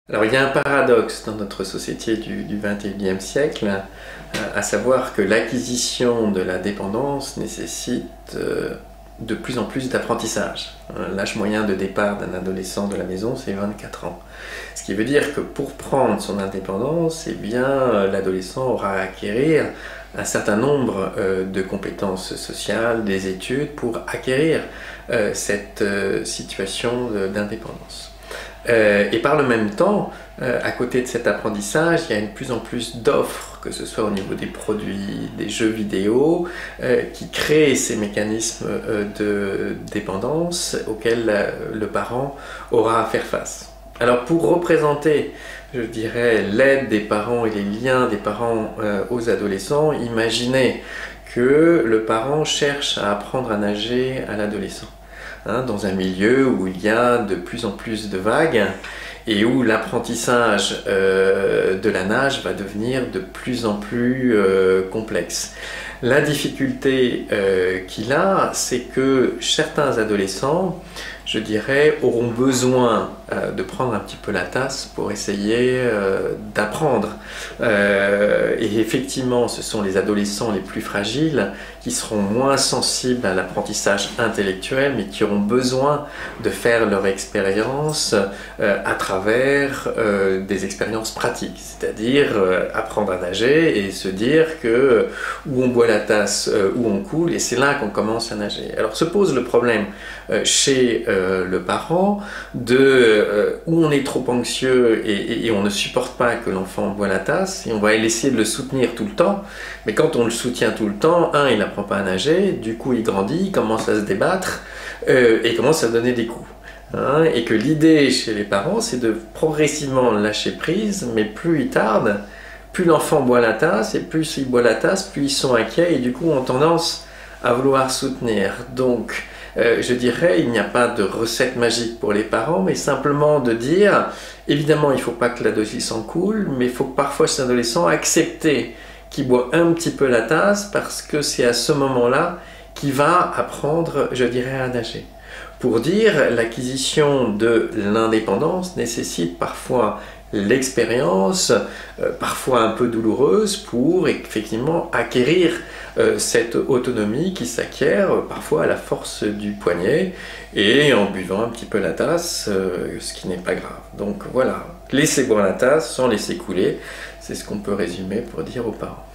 Alors il y a un paradoxe dans notre société du XXIe siècle, à savoir que l'acquisition de la dépendance nécessite de plus en plus d'apprentissage. L'âge moyen de départ d'un adolescent de la maison, c'est 24 ans. Ce qui veut dire que pour prendre son indépendance, eh bien, l'adolescent aura à acquérir un certain nombre de compétences sociales, des études, pour acquérir cette situation d'indépendance. Et par le même temps, à côté de cet apprentissage, il y a de plus en plus d'offres, que ce soit au niveau des produits, des jeux vidéo, qui créent ces mécanismes de dépendance auxquels le parent aura à faire face. Alors pour représenter, je dirais, l'aide des parents et les liens des parents aux adolescents, imaginez que le parent cherche à apprendre à nager à l'adolescent. Dans un milieu où il y a de plus en plus de vagues et où l'apprentissage de la nage va devenir de plus en plus complexe. La difficulté qu'il a, c'est que certains adolescents, je dirais, auront besoin de prendre un petit peu la tasse pour essayer d'apprendre. Et effectivement, ce sont les adolescents les plus fragiles qui seront moins sensibles à l'apprentissage intellectuel, mais qui auront besoin de faire leur expérience à travers des expériences pratiques, c'est-à-dire apprendre à nager et se dire que où on boit la tasse, où on coule, et c'est là qu'on commence à nager. Alors se pose le problème chez le parent de où on est trop anxieux et on ne supporte pas que l'enfant boit la tasse, et on va essayer de le soutenir tout le temps, mais quand on le soutient tout le temps, il n'apprend pas à nager, du coup il grandit, il commence à se débattre et commence à donner des coups. Et que l'idée chez les parents, c'est de progressivement lâcher prise, mais plus il tarde, plus l'enfant boit la tasse, et plus il boit la tasse, plus ils sont inquiets et du coup ont tendance à vouloir soutenir. Donc je dirais, il n'y a pas de recette magique pour les parents, mais simplement de dire, évidemment, il ne faut pas que l'adolescent coule, mais il faut que parfois cet adolescent accepte qu'il boit un petit peu la tasse, parce que c'est à ce moment-là qu'il va apprendre, je dirais, à nager. Pour dire, l'acquisition de l'indépendance nécessite parfois l'expérience, parfois un peu douloureuse, pour effectivement acquérir cette autonomie qui s'acquiert parfois à la force du poignet et en buvant un petit peu la tasse, ce qui n'est pas grave. Donc voilà, laisser boire la tasse sans laisser couler, c'est ce qu'on peut résumer pour dire aux parents.